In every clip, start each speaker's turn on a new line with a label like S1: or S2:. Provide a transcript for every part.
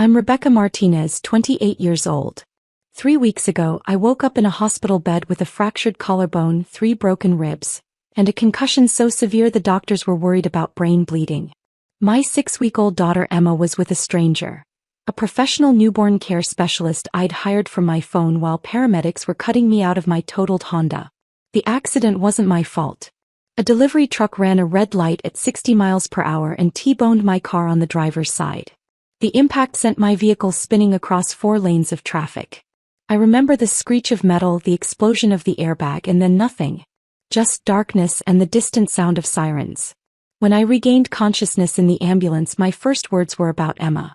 S1: I'm Rebecca Martinez, 28 years old. 3 weeks ago, I woke up in a hospital bed with a fractured collarbone, 3 broken ribs, and a concussion so severe the doctors were worried about brain bleeding. My 6-week-old daughter Emma was with a stranger, a professional newborn care specialist I'd hired from my phone while paramedics were cutting me out of my totaled Honda. The accident wasn't my fault. A delivery truck ran a red light at 60 miles per hour and T-boned my car on the driver's side. The impact sent my vehicle spinning across 4 lanes of traffic. I remember the screech of metal, the explosion of the airbag, and then nothing. Just darkness and the distant sound of sirens. When I regained consciousness in the ambulance, my first words were about Emma.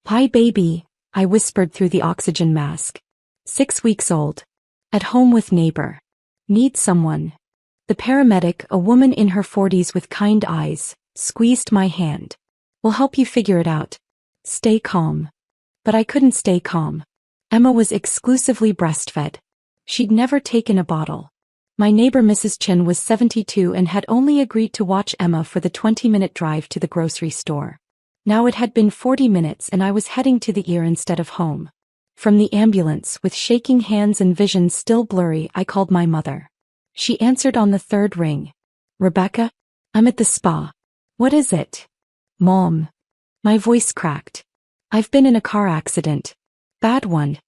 S1: "Hi baby," I whispered through the oxygen mask. 6 weeks old. At home with neighbor. Need someone. The paramedic, a woman in her 40s with kind eyes, squeezed my hand. "We'll help you figure it out. Stay calm." But I couldn't stay calm. Emma was exclusively breastfed. She'd never taken a bottle. My neighbor Mrs. Chen was 72 and had only agreed to watch Emma for the 20-minute drive to the grocery store. Now it had been 40 minutes and I was heading to the ER instead of home. From the ambulance, with shaking hands and vision still blurry, I called my mother. She answered on the 3rd ring. "Rebecca? I'm at the spa." "What is it?" "Mom." My voice cracked. "I've been in a car accident. Bad one.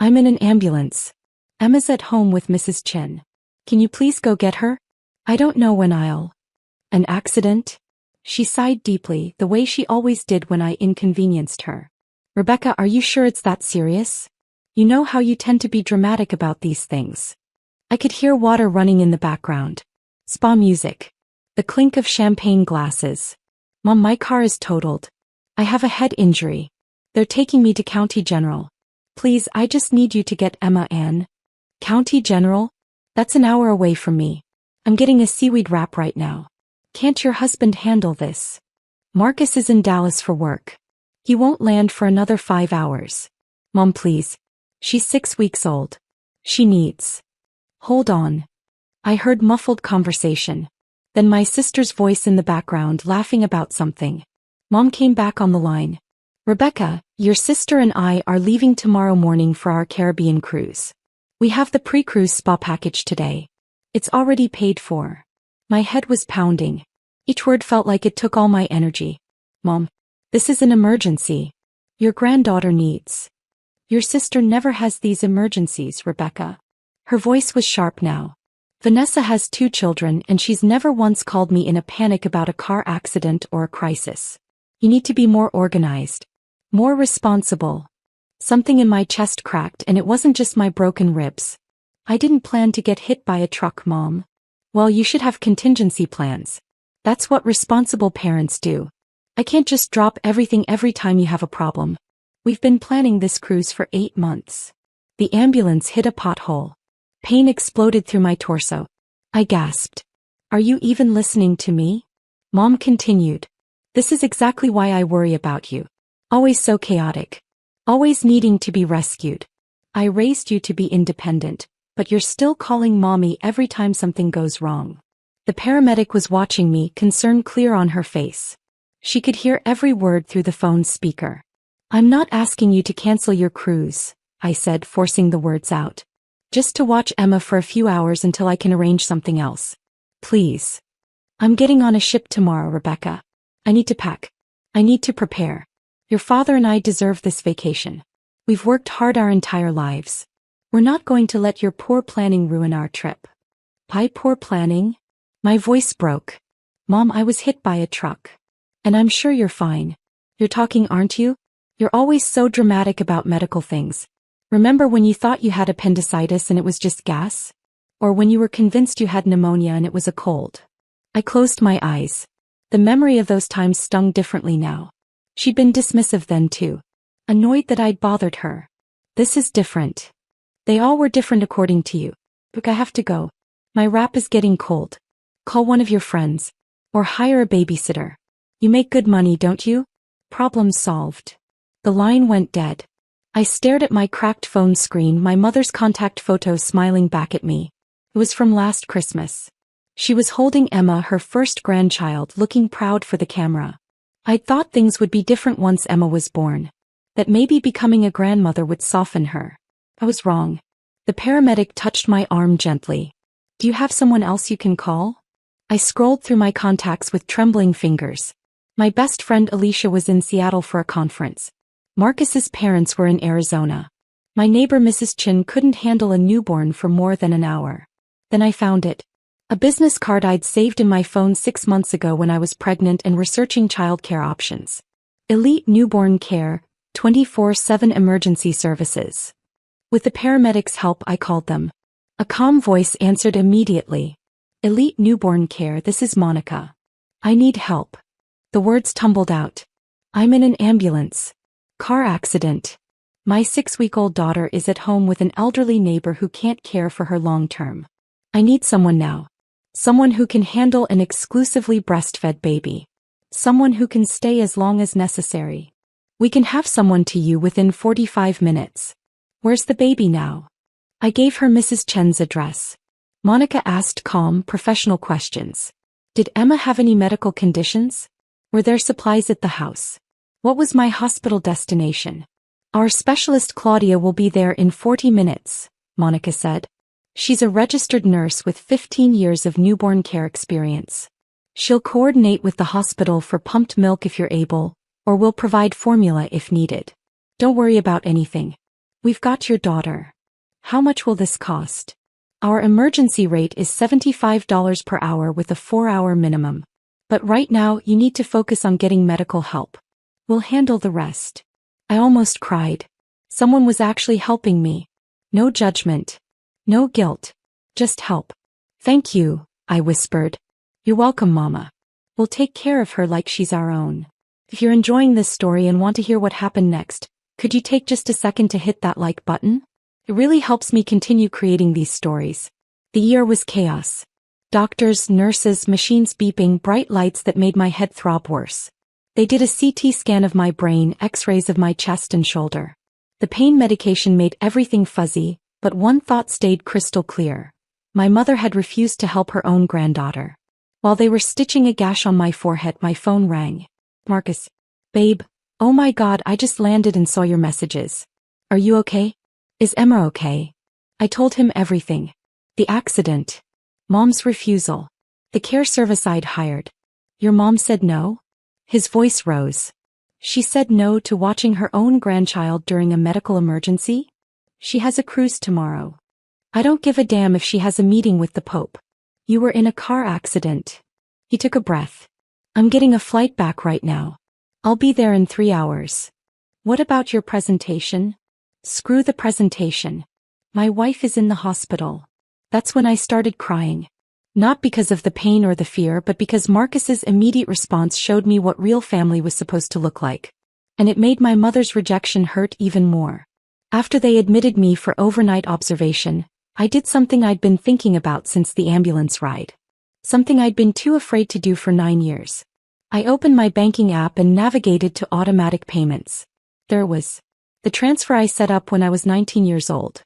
S1: I'm in an ambulance. Emma's at home with Mrs. Chen. Can you please go get her? I don't know when I'll." "An accident?" She sighed deeply, the way she always did when I inconvenienced her. "Rebecca, are you sure it's that serious? You know how you tend to be dramatic about these things." I could hear water running in the background. Spa music. The clink of champagne glasses. "Mom, my car is totaled. I have a head injury. They're taking me to County General. Please, I just need you to get Emma Ann." "County General? That's an hour away from me. I'm getting a seaweed wrap right now. Can't your husband handle this? Marcus is in Dallas for work. He won't land for another 5 hours. Mom, please. She's 6 weeks old. She needs." "Hold on." I heard muffled conversation. Then my sister's voice in the background laughing about something. Mom came back on the line. "Rebecca, your sister and I are leaving tomorrow morning for our Caribbean cruise. We have the pre-cruise spa package today. It's already paid for." My head was pounding. Each word felt like it took all my energy. "Mom, this is an emergency. Your granddaughter needs." "Your sister never has these emergencies, Rebecca." Her voice was sharp now. "Vanessa has 2 children and she's never once called me in a panic about a car accident or a crisis. You need to be more organized. More responsible." Something in my chest cracked and it wasn't just my broken ribs. "I didn't plan to get hit by a truck, Mom." "Well, you should have contingency plans. That's what responsible parents do. I can't just drop everything every time you have a problem. We've been planning this cruise for 8 months. The ambulance hit a pothole. Pain exploded through my torso. I gasped. "Are you even listening to me?" Mom continued. "This is exactly why I worry about you. Always so chaotic. Always needing to be rescued. I raised you to be independent, but you're still calling mommy every time something goes wrong." The paramedic was watching me, concern clear on her face. She could hear every word through the phone's speaker. "I'm not asking you to cancel your cruise," I said, forcing the words out. "Just to watch Emma for a few hours until I can arrange something else. Please. I'm getting on a ship tomorrow, Rebecca. I need to pack. I need to prepare. Your father and I deserve this vacation. We've worked hard our entire lives. We're not going to let your poor planning ruin our trip." "My poor planning?" My voice broke. "Mom, I was hit by a truck. And I'm sure you're fine. You're talking, aren't you? You're always so dramatic about medical things. Remember when you thought you had appendicitis and it was just gas? Or when you were convinced you had pneumonia and it was a cold?" I closed my eyes. The memory of those times stung differently now. She'd been dismissive then too. Annoyed that I'd bothered her. "This is different. They all were different according to you. Look, I have to go. My wrap is getting cold. Call one of your friends. Or hire a babysitter. You make good money, don't you?" Problem solved. The line went dead. I stared at my cracked phone screen, my mother's contact photo smiling back at me. It was from last Christmas. She was holding Emma, her first grandchild, looking proud for the camera. I'd thought things would be different once Emma was born. that maybe becoming a grandmother would soften her. I was wrong. The paramedic touched my arm gently. Do you have someone else you can call? I scrolled through my contacts with trembling fingers. My best friend Alicia was in Seattle for a conference. Marcus's parents were in Arizona. My neighbor Mrs. Chin couldn't handle a newborn for more than an hour. Then I found it. A business card I'd saved in my phone 6 months ago when I was pregnant and researching childcare options. Elite Newborn Care, 24/7 Emergency Services. With the paramedics' help, I called them. A calm voice answered immediately. Elite Newborn Care, this is Monica. I need help. The words tumbled out. I'm in an ambulance. Car accident. My 6-week-old daughter is at home with an elderly neighbor who can't care for her long term. I need someone now. Someone who can handle an exclusively breastfed baby. Someone who can stay as long as necessary. We can have someone to you within 45 minutes. Where's the baby now? I gave her Mrs. Chen's address. Monica asked calm, professional questions. Did Emma have any medical conditions? Were there supplies at the house? What was my hospital destination? Our specialist Claudia will be there in 40 minutes, Monica said. She's a registered nurse with 15 years of newborn care experience. She'll coordinate with the hospital for pumped milk if you're able, or will provide formula if needed. Don't worry about anything. We've got your daughter. How much will this cost? Our emergency rate is $75 per hour with a 4-hour minimum. But right now you need to focus on getting medical help. We'll handle the rest. I almost cried. Someone was actually helping me. No judgment. No guilt. Just help. Thank you, I whispered. You're welcome, Mama. We'll take care of her like she's our own. If you're enjoying this story and want to hear what happened next, could you take just a second to hit that like button? It really helps me continue creating these stories. The year was chaos. Doctors, nurses, machines beeping, bright lights that made my head throb worse. They did a CT scan of my brain, X-rays of my chest and shoulder. The pain medication made everything fuzzy, but one thought stayed crystal clear. My mother had refused to help her own granddaughter. While they were stitching a gash on my forehead, my phone rang. Marcus. Babe. Oh my God, I just landed and saw your messages. Are you okay? Is Emma okay? I told him everything. The accident. Mom's refusal. The care service I'd hired. Your mom said no? His voice rose. She said no to watching her own grandchild during a medical emergency? She has a cruise tomorrow. I don't give a damn if she has a meeting with the Pope. You were in a car accident. He took a breath. I'm getting a flight back right now. I'll be there in 3 hours. What about your presentation? Screw the presentation. My wife is in the hospital. That's when I started crying. Not because of the pain or the fear, but because Marcus's immediate response showed me what real family was supposed to look like. And it made my mother's rejection hurt even more. After they admitted me for overnight observation, I did something I'd been thinking about since the ambulance ride. Something I'd been too afraid to do for 9 years. I opened my banking app and navigated to automatic payments. There it was. The transfer I set up when I was 19 years old.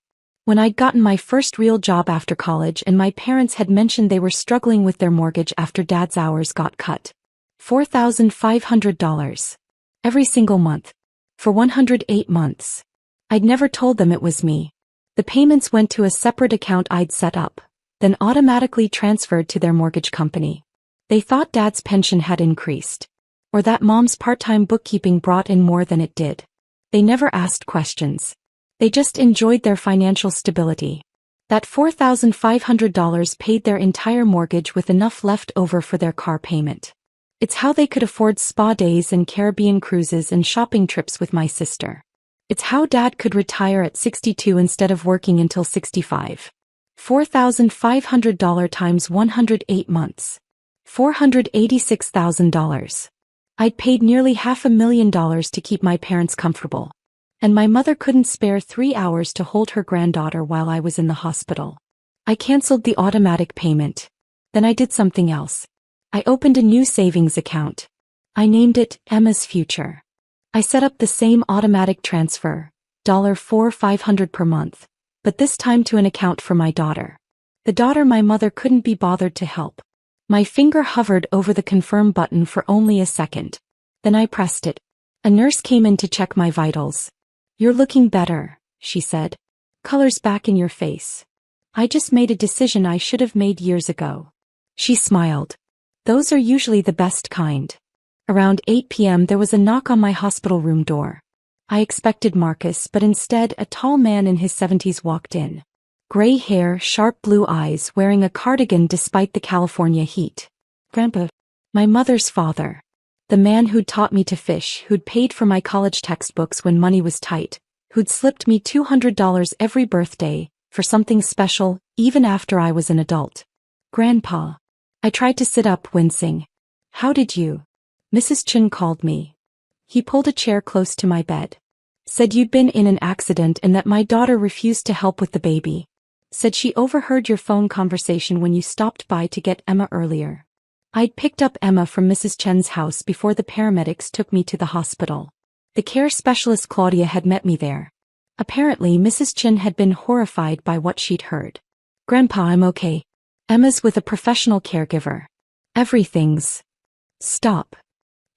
S1: When I'd gotten my first real job after college and my parents had mentioned they were struggling with their mortgage after Dad's hours got cut. $4,500. Every single month. For 108 months. I'd never told them it was me. The payments went to a separate account I'd set up, then automatically transferred to their mortgage company. They thought Dad's pension had increased. Or that Mom's part-time bookkeeping brought in more than it did. They never asked questions. They just enjoyed their financial stability. That $4,500 paid their entire mortgage with enough left over for their car payment. It's how they could afford spa days and Caribbean cruises and shopping trips with my sister. It's how Dad could retire at 62 instead of working until 65. $4,500 times 108 months. $486,000. I'd paid nearly $500,000 to keep my parents comfortable. And my mother couldn't spare 3 hours to hold her granddaughter while I was in the hospital. I canceled the automatic payment. Then I did something else. I opened a new savings account. I named it Emma's Future. I set up the same automatic transfer, $4,500 per month, but this time to an account for my daughter. The daughter my mother couldn't be bothered to help. My finger hovered over the confirm button for only a second. Then I pressed it. A nurse came in to check my vitals. "You're looking better," she said. "Color's back in your face. I just made a decision I should have made years ago." She smiled. "Those are usually the best kind." Around 8 p.m. there was a knock on my hospital room door. I expected Marcus, but instead a tall man in his 70s walked in. Gray hair, sharp blue eyes, wearing a cardigan despite the California heat. Grandpa. My mother's father. The man who'd taught me to fish, who'd paid for my college textbooks when money was tight, who'd slipped me $200 every birthday, for something special, even after I was an adult. "Grandpa." I tried to sit up, wincing. "How did you?" "Mrs. Chen called me." He pulled a chair close to my bed. "Said you'd been in an accident and that my daughter refused to help with the baby. Said she overheard your phone conversation when you stopped by to get Emma earlier." I'd picked up Emma from Mrs. Chen's house before the paramedics took me to the hospital. The care specialist Claudia had met me there. Apparently Mrs. Chen had been horrified by what she'd heard. "Grandpa, I'm okay. Emma's with a professional caregiver. Everything's..." "Stop."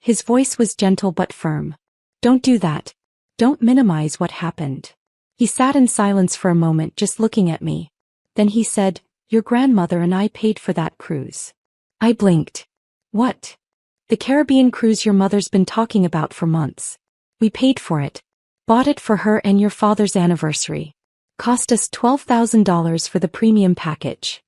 S1: His voice was gentle but firm. "Don't do that. Don't minimize what happened." He sat in silence for a moment, just looking at me. Then he said, "Your grandmother and I paid for that cruise." I blinked. "What?" "The Caribbean cruise your mother's been talking about for months. We paid for it. Bought it for her and your father's anniversary. Cost us $12,000 for the premium package."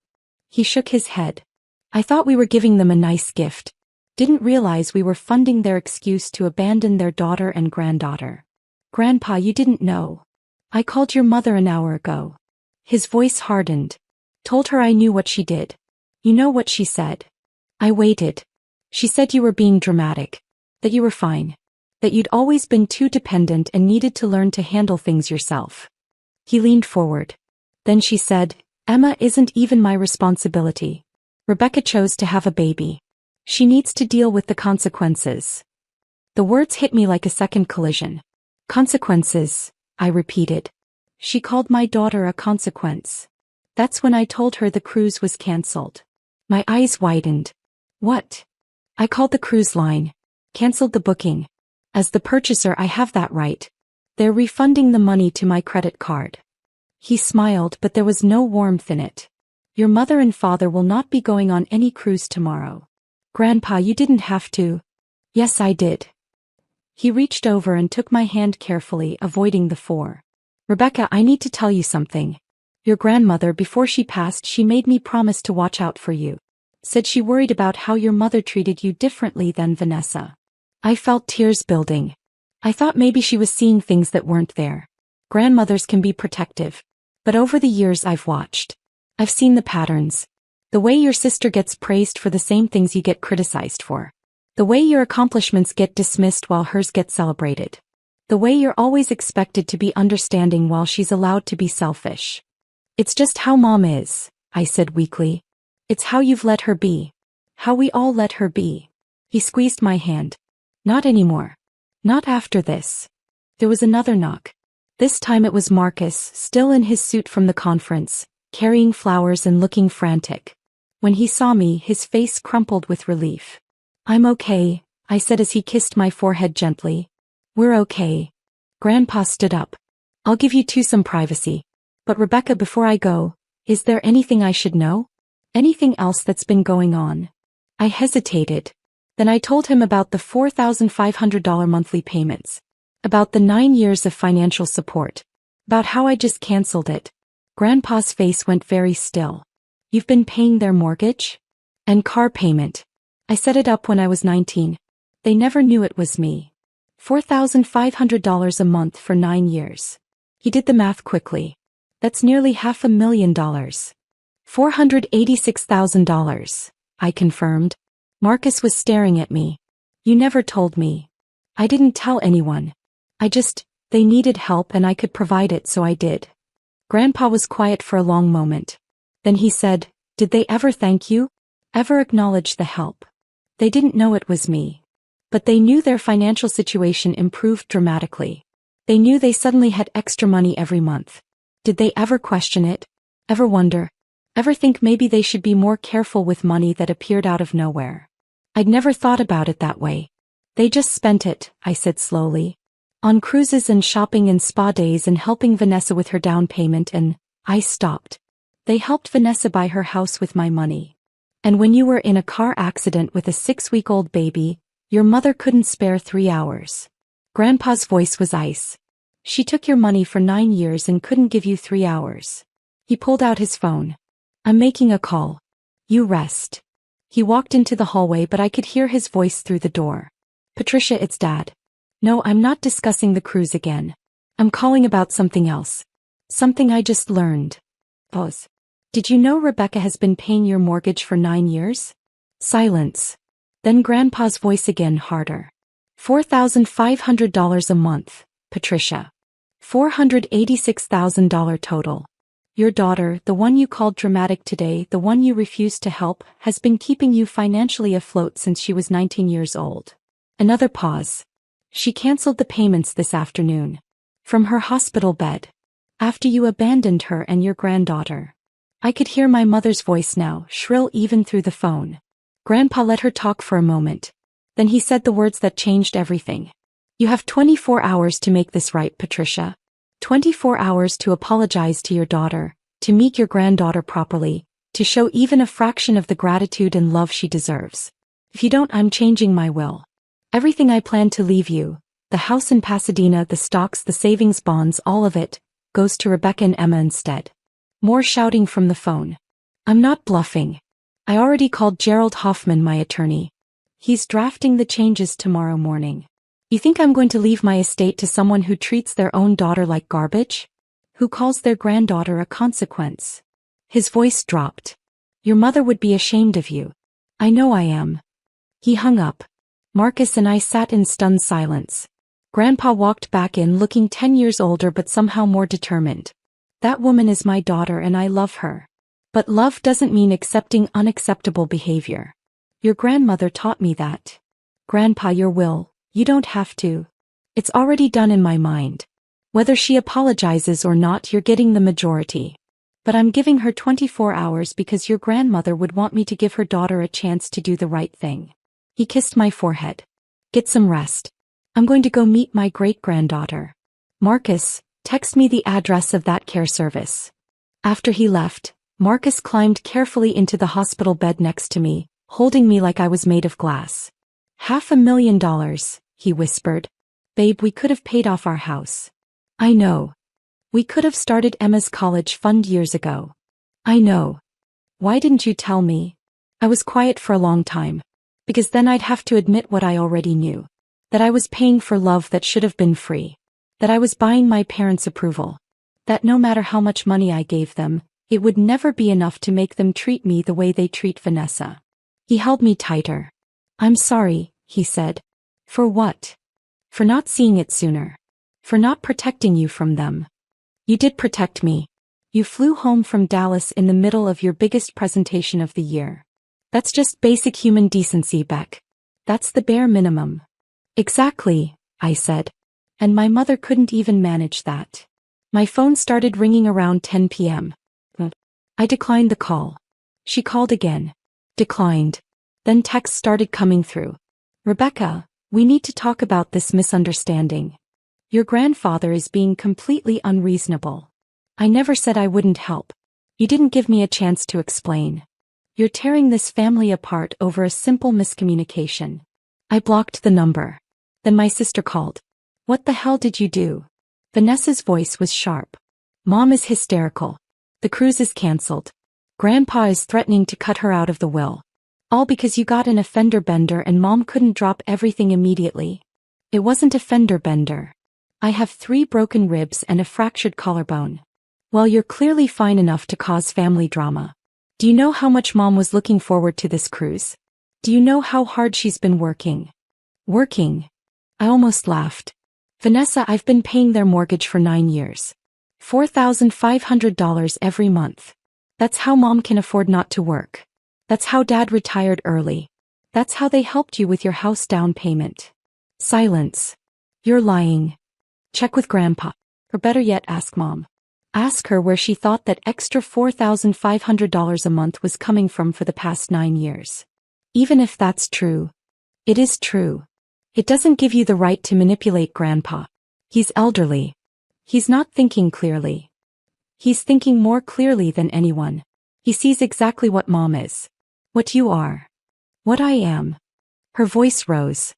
S1: He shook his head. "I thought we were giving them a nice gift. Didn't realize we were funding their excuse to abandon their daughter and granddaughter." "Grandpa, you didn't know. I called your mother an hour ago." His voice hardened. "Told her I knew what she did. You know what she said?" I waited. "She said you were being dramatic. That you were fine. That you'd always been too dependent and needed to learn to handle things yourself." He leaned forward. Then she said, "Emma isn't even my responsibility. Rebecca chose to have a baby. She needs to deal with the consequences." The words hit me like a second collision. "Consequences," I repeated. "She called my daughter a consequence." That's when I told her the cruise was cancelled. My eyes widened. "What?" "I called the cruise line. Cancelled the booking. As the purchaser, I have that right. They're refunding the money to my credit card." He smiled, but there was no warmth in it. "Your mother and father will not be going on any cruise tomorrow." "Grandpa, you didn't have to." "Yes, I did." He reached over and took my hand carefully, avoiding the fore. "Rebecca, I need to tell you something. Your grandmother, before she passed, she made me promise to watch out for you. Said she worried about how your mother treated you differently than Vanessa." I felt tears building. I thought maybe she was seeing things that weren't there. Grandmothers can be protective. But over the years I've watched. I've seen the patterns. The way your sister gets praised for the same things you get criticized for. The way your accomplishments get dismissed while hers get celebrated. The way you're always expected to be understanding while she's allowed to be selfish. "It's just how Mom is," I said weakly. "It's how you've let her be. How we all let her be." He squeezed my hand. "Not anymore. Not after this." There was another knock. This time it was Marcus, still in his suit from the conference, carrying flowers and looking frantic. When he saw me, his face crumpled with relief. "I'm okay," I said as he kissed my forehead gently. "We're okay." Grandpa stood up. "I'll give you two some privacy. But Rebecca, before I go, is there anything I should know? Anything else that's been going on?" I hesitated. Then I told him about the $4,500 monthly payments. About the 9 years of financial support. About how I just canceled it. Grandpa's face went very still. "You've been paying their mortgage? And car payment?" "I set it up when I was 19. They never knew it was me. $4,500 a month for 9 years. He did the math quickly. That's nearly $500,000. $486,000, I confirmed. Marcus was staring at me. "You never told me." "I didn't tell anyone. They needed help and I could provide it, so I did." Grandpa was quiet for a long moment. Then he said, "Did they ever thank you? Ever acknowledge the help?" "They didn't know it was me. But they knew their financial situation improved dramatically. They knew they suddenly had extra money every month. Did they ever question it? Ever wonder? Ever think maybe they should be more careful with money that appeared out of nowhere?" I'd never thought about it that way. They just spent it, I said slowly. On cruises and shopping and spa days and helping Vanessa with her down payment and, I stopped. They helped Vanessa buy her house with my money. And when you were in a car accident with a 6-week-old baby, your mother couldn't spare 3 hours. Grandpa's voice was ice. She took your money for 9 years and couldn't give you 3 hours. He pulled out his phone. I'm making a call. You rest. He walked into the hallway, but I could hear his voice through the door. Patricia, it's Dad. No, I'm not discussing the cruise again. I'm calling about something else. Something I just learned. Pause. Did you know Rebecca has been paying your mortgage for 9 years? Silence. Then Grandpa's voice again, harder. $4,500 a month, Patricia. $486,000 total. Your daughter, the one you called dramatic today, the one you refused to help, has been keeping you financially afloat since she was 19 years old. Another pause. She canceled the payments this afternoon. From her hospital bed. After you abandoned her and your granddaughter. I could hear my mother's voice now, shrill even through the phone. Grandpa let her talk for a moment. Then he said the words that changed everything. You have 24 hours to make this right, Patricia. 24 hours to apologize to your daughter, to meet your granddaughter properly, to show even a fraction of the gratitude and love she deserves. If you don't, I'm changing my will. Everything I plan to leave you, the house in Pasadena, the stocks, the savings bonds, all of it, goes to Rebecca and Emma instead. More shouting from the phone. I'm not bluffing. I already called Gerald Hoffman, my attorney. He's drafting the changes tomorrow morning. You think I'm going to leave my estate to someone who treats their own daughter like garbage? Who calls their granddaughter a consequence? His voice dropped. Your mother would be ashamed of you. I know I am. He hung up. Marcus and I sat in stunned silence. Grandpa walked back in looking 10 years older but somehow more determined. That woman is my daughter and I love her. But love doesn't mean accepting unacceptable behavior. Your grandmother taught me that. Grandpa, your will, you don't have to. It's already done in my mind. Whether she apologizes or not, you're getting the majority. But I'm giving her 24 hours because your grandmother would want me to give her daughter a chance to do the right thing. He kissed my forehead. Get some rest. I'm going to go meet my great-granddaughter. Marcus, text me the address of that care service. After he left, Marcus climbed carefully into the hospital bed next to me, holding me like I was made of glass. $500,000, he whispered. Babe, we could have paid off our house. I know. We could have started Emma's college fund years ago. I know. Why didn't you tell me? I was quiet for a long time. Because then I'd have to admit what I already knew. That I was paying for love that should have been free. That I was buying my parents' approval. That no matter how much money I gave them, it would never be enough to make them treat me the way they treat Vanessa. He held me tighter. I'm sorry, he said. For what? For not seeing it sooner. For not protecting you from them. You did protect me. You flew home from Dallas in the middle of your biggest presentation of the year. That's just basic human decency, Beck. That's the bare minimum. Exactly, I said. And my mother couldn't even manage that. My phone started ringing around 10 p.m. I declined the call. She called again. Declined. Then texts started coming through. Rebecca, we need to talk about this misunderstanding. Your grandfather is being completely unreasonable. I never said I wouldn't help. You didn't give me a chance to explain. You're tearing this family apart over a simple miscommunication. I blocked the number. Then my sister called. What the hell did you do? Vanessa's voice was sharp. Mom is hysterical. The cruise is canceled. Grandpa is threatening to cut her out of the will. All because you got an a fender bender and Mom couldn't drop everything immediately. It wasn't a fender bender. I have 3 broken ribs and a fractured collarbone. Well, you're clearly fine enough to cause family drama. Do you know how much Mom was looking forward to this cruise? Do you know how hard she's been working? Working? I almost laughed. Vanessa, I've been paying their mortgage for 9 years. $4,500 every month. That's how Mom can afford not to work. That's how Dad retired early. That's how they helped you with your house down payment. Silence. You're lying. Check with Grandpa. Or better yet, ask Mom. Ask her where she thought that extra $4,500 a month was coming from for the past 9 years. Even if that's true. It is true. It doesn't give you the right to manipulate Grandpa. He's elderly. He's not thinking clearly. He's thinking more clearly than anyone. He sees exactly what Mom is. What you are. What I am. Her voice rose.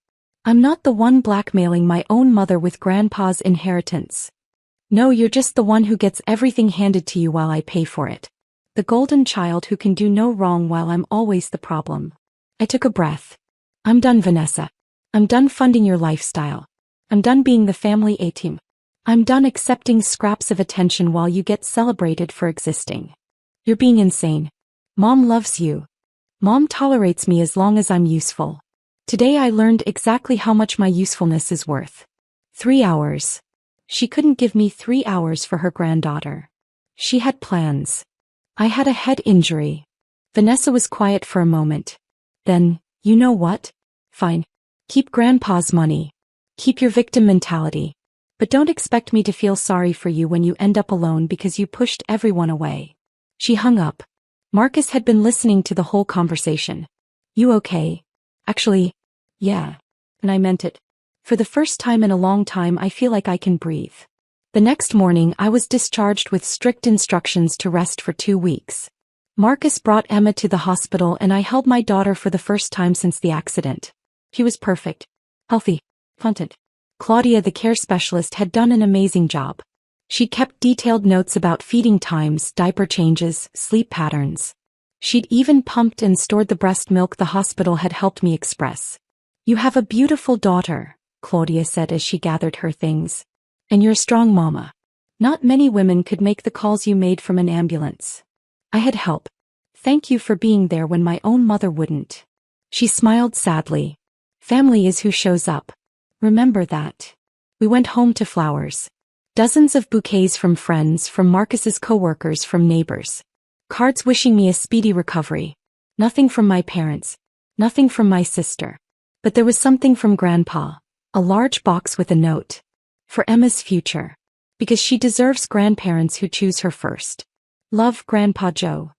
S1: I'm not the one blackmailing my own mother with Grandpa's inheritance. No, you're just the one who gets everything handed to you while I pay for it. The golden child who can do no wrong while I'm always the problem. I took a breath. I'm done, Vanessa. I'm done funding your lifestyle. I'm done being the family A-team. I'm done accepting scraps of attention while you get celebrated for existing. You're being insane. Mom loves you. Mom tolerates me as long as I'm useful. Today I learned exactly how much my usefulness is worth. 3 hours. She couldn't give me 3 hours for her granddaughter. She had plans. I had a head injury. Vanessa was quiet for a moment. Then, you know what? Fine. Keep Grandpa's money. Keep your victim mentality. But don't expect me to feel sorry for you when you end up alone because you pushed everyone away. She hung up. Marcus had been listening to the whole conversation. You okay? Actually, yeah. And I meant it. For the first time in a long time I feel like I can breathe. The next morning I was discharged with strict instructions to rest for 2 weeks. Marcus brought Emma to the hospital and I held my daughter for the first time since the accident. She was perfect. Healthy. Content. Claudia, the care specialist, had done an amazing job. She kept detailed notes about feeding times, diaper changes, sleep patterns. She'd even pumped and stored the breast milk the hospital had helped me express. You have a beautiful daughter, Claudia said as she gathered her things. And you're a strong mama. Not many women could make the calls you made from an ambulance. I had help. Thank you for being there when my own mother wouldn't. She smiled sadly. Family is who shows up. Remember that. We went home to flowers. Dozens of bouquets from friends, from Marcus's co-workers, from neighbors. Cards wishing me a speedy recovery. Nothing from my parents. Nothing from my sister. But there was something from Grandpa. A large box with a note. For Emma's future. Because she deserves grandparents who choose her first. Love, Grandpa Joe.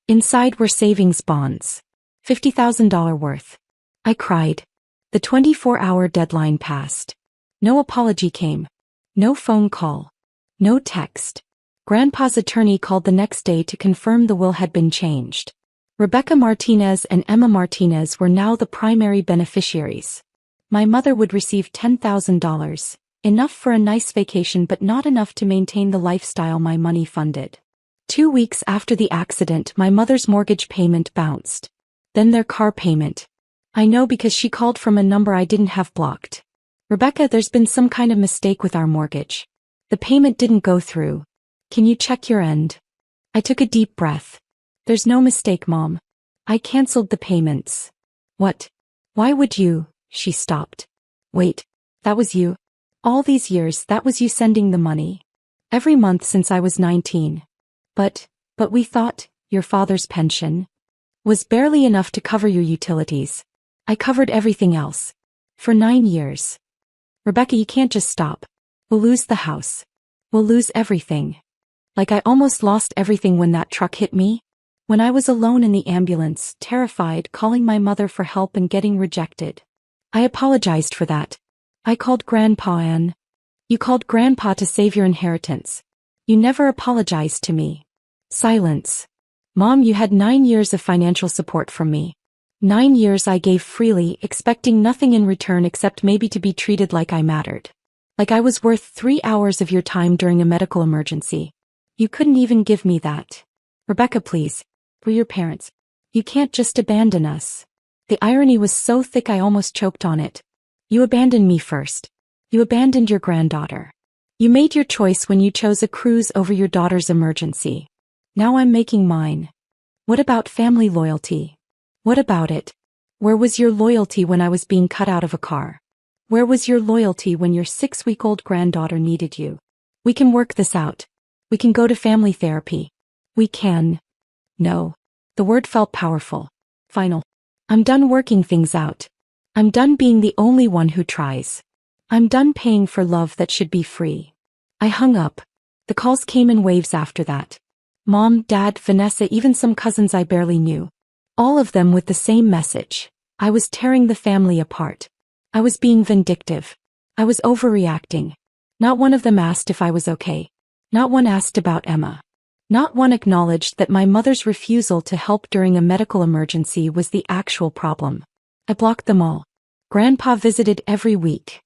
S1: Inside were savings bonds. $50,000 worth. I cried. The 24-hour deadline passed. No apology came. No phone call. No text. Grandpa's attorney called the next day to confirm the will had been changed. Rebecca Martinez and Emma Martinez were now the primary beneficiaries. My mother would receive $10,000, enough for a nice vacation but not enough to maintain the lifestyle my money funded. 2 weeks after the accident, my mother's mortgage payment bounced. Then their car payment. I know because she called from a number I didn't have blocked. Rebecca, there's been some kind of mistake with our mortgage. The payment didn't go through. Can you check your end? I took a deep breath. There's no mistake, Mom. I canceled the payments. What? Why would you? She stopped. Wait, that was you? All these years, that was you sending the money. Every month since I was 19. But we thought, your father's pension was barely enough to cover your utilities. I covered everything else. For 9 years. Rebecca, you can't just stop. We'll lose the house. We'll lose everything. Like I almost lost everything when that truck hit me. When I was alone in the ambulance, terrified, calling my mother for help and getting rejected. I apologized for that. I called Grandpa and... You called Grandpa to save your inheritance. You never apologized to me. Silence. Mom, you had 9 years of financial support from me. 9 years I gave freely, expecting nothing in return except maybe to be treated like I mattered. Like I was worth 3 hours of your time during a medical emergency. You couldn't even give me that. Rebecca, please. We're your parents. You can't just abandon us. The irony was so thick I almost choked on it. You abandoned me first. You abandoned your granddaughter. You made your choice when you chose a cruise over your daughter's emergency. Now I'm making mine. What about family loyalty? What about it? Where was your loyalty when I was being cut out of a car? Where was your loyalty when your 6-week-old granddaughter needed you? We can work this out. We can go to family therapy. We can. No. The word felt powerful. Final. I'm done working things out. I'm done being the only one who tries. I'm done paying for love that should be free. I hung up. The calls came in waves after that. Mom, Dad, Vanessa, even some cousins I barely knew. All of them with the same message. I was tearing the family apart. I was being vindictive. I was overreacting. Not one of them asked if I was okay. Not one asked about Emma. Not one acknowledged that my mother's refusal to help during a medical emergency was the actual problem. I blocked them all. Grandpa visited every week.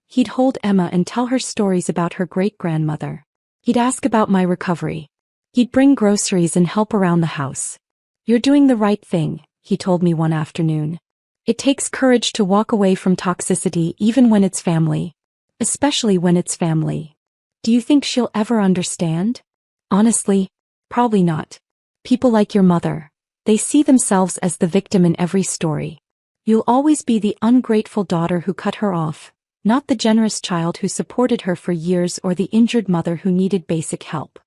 S1: He'd hold Emma and tell her stories about her great-grandmother. He'd ask about my recovery. He'd bring groceries and help around the house. "You're doing the right thing," he told me one afternoon. "It takes courage to walk away from toxicity even when it's family. Especially when it's family." Do you think she'll ever understand? Honestly, probably not. People like your mother, they see themselves as the victim in every story. You'll always be the ungrateful daughter who cut her off, not the generous child who supported her for years or the injured mother who needed basic help.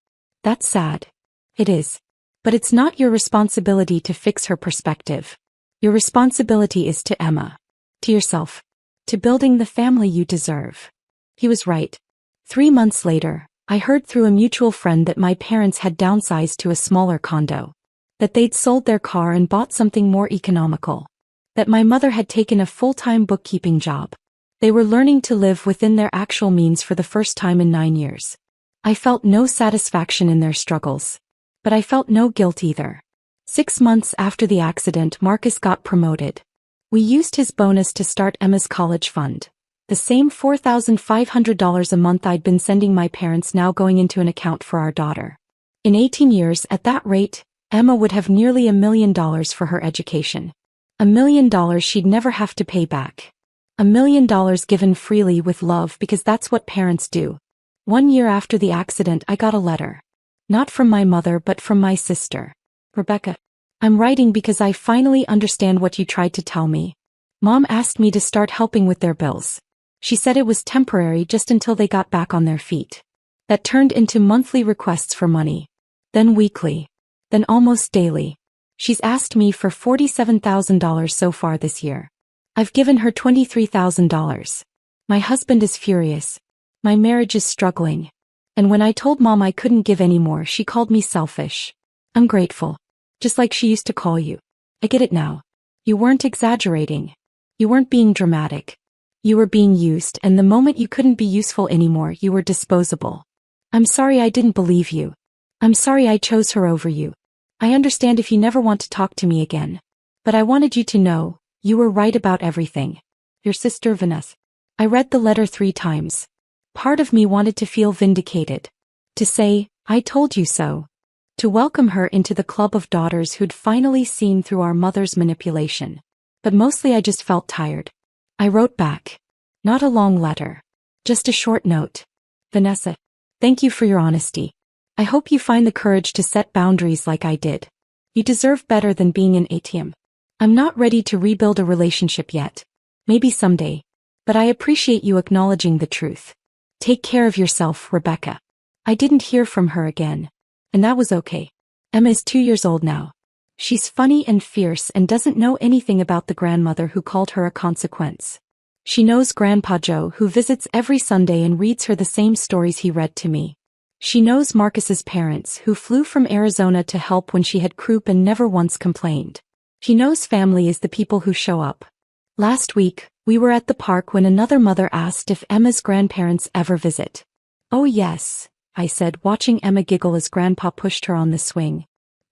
S1: That's sad. It is. But it's not your responsibility to fix her perspective. Your responsibility is to Emma. To yourself. To building the family you deserve. He was right. 3 months later, I heard through a mutual friend that my parents had downsized to a smaller condo. That they'd sold their car and bought something more economical. That my mother had taken a full-time bookkeeping job. They were learning to live within their actual means for the first time in 9 years. I felt no satisfaction in their struggles. But I felt no guilt either. 6 months after the accident, Marcus got promoted. We used his bonus to start Emma's college fund. The same $4,500 a month I'd been sending my parents now going into an account for our daughter. In 18 years, at that rate, Emma would have nearly $1 million for her education. $1 million she'd never have to pay back. $1 million given freely with love because that's what parents do. 1 year after the accident, I got a letter. Not from my mother but from my sister. "Rebecca, I'm writing because I finally understand what you tried to tell me. Mom asked me to start helping with their bills. She said it was temporary just until they got back on their feet. That turned into monthly requests for money. Then weekly. Then almost daily. She's asked me for $47,000 so far this year. I've given her $23,000. My husband is furious. My marriage is struggling. And when I told Mom I couldn't give any more, she called me selfish. Ungrateful. Just like she used to call you. I get it now. You weren't exaggerating. You weren't being dramatic. You were being used, and the moment you couldn't be useful anymore, you were disposable. I'm sorry I didn't believe you. I'm sorry I chose her over you. I understand if you never want to talk to me again. But I wanted you to know, you were right about everything. Your sister Vanessa." I read the letter 3 times. Part of me wanted to feel vindicated. To say, "I told you so." To welcome her into the club of daughters who'd finally seen through our mother's manipulation. But mostly I just felt tired. I wrote back. Not a long letter. Just a short note. "Vanessa, thank you for your honesty. I hope you find the courage to set boundaries like I did. You deserve better than being an ATM. I'm not ready to rebuild a relationship yet. Maybe someday. But I appreciate you acknowledging the truth. Take care of yourself, Rebecca." I didn't hear from her again. And that was okay. Emma is 2 years old now. She's funny and fierce and doesn't know anything about the grandmother who called her a consequence. She knows Grandpa Joe, who visits every Sunday and reads her the same stories he read to me. She knows Marcus's parents, who flew from Arizona to help when she had croup and never once complained. She knows family is the people who show up. Last week, we were at the park when another mother asked if Emma's grandparents ever visit. "Oh yes," I said, watching Emma giggle as Grandpa pushed her on the swing.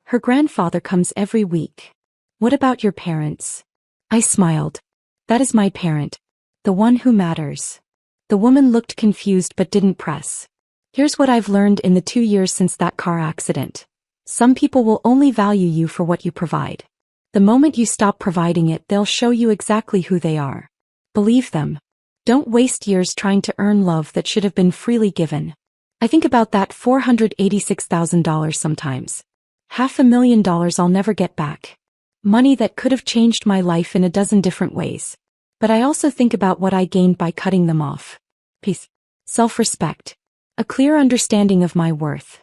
S1: "Her grandfather comes every week." "What about your parents?" I smiled. "That is my parent. The one who matters." The woman looked confused but didn't press. "Here's what I've learned in the 2 years since that car accident. Some people will only value you for what you provide. The moment you stop providing it, they'll show you exactly who they are. Believe them. Don't waste years trying to earn love that should have been freely given." I think about that $486,000 sometimes. $500,000 I'll never get back. Money that could have changed my life in a dozen different ways. But I also think about what I gained by cutting them off. Peace. Self-respect. A clear understanding of my worth.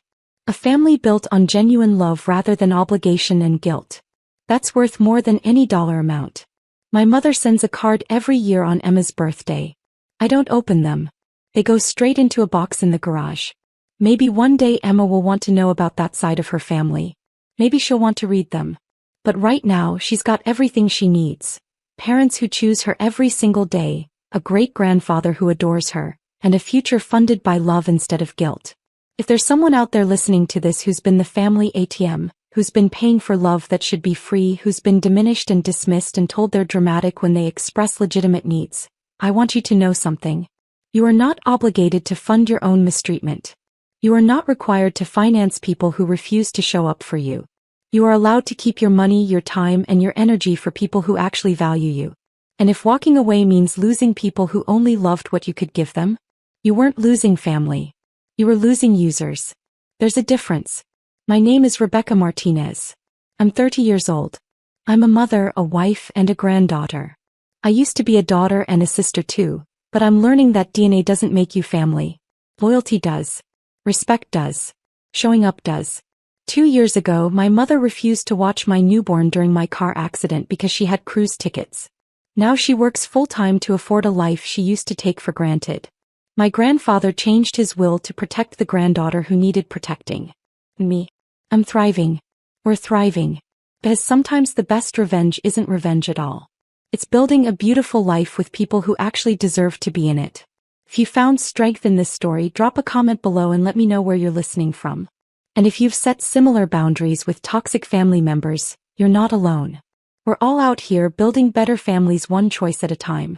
S1: A family built on genuine love rather than obligation and guilt. That's worth more than any dollar amount. My mother sends a card every year on Emma's birthday. I don't open them. They go straight into a box in the garage. Maybe one day Emma will want to know about that side of her family. Maybe she'll want to read them. But right now she's got everything she needs. Parents who choose her every single day, a great-grandfather who adores her, and a future funded by love instead of guilt. If there's someone out there listening to this who's been the family ATM, who's been paying for love that should be free, who's been diminished and dismissed and told they're dramatic when they express legitimate needs, I want you to know something. You are not obligated to fund your own mistreatment. You are not required to finance people who refuse to show up for you. You are allowed to keep your money, your time, and your energy for people who actually value you. And if walking away means losing people who only loved what you could give them, you weren't losing family. You were losing users. There's a difference. My name is Rebecca Martinez. I'm 30 years old. I'm a mother, a wife, and a granddaughter. I used to be a daughter and a sister too, but I'm learning that DNA doesn't make you family. Loyalty does. Respect does. Showing up does. 2 years ago, my mother refused to watch my newborn during my car accident because she had cruise tickets. Now she works full-time to afford a life she used to take for granted. My grandfather changed his will to protect the granddaughter who needed protecting. Me. I'm thriving. We're thriving. Because sometimes the best revenge isn't revenge at all. It's building a beautiful life with people who actually deserve to be in it. If you found strength in this story, drop a comment below and let me know where you're listening from. And if you've set similar boundaries with toxic family members, you're not alone. We're all out here building better families one choice at a time.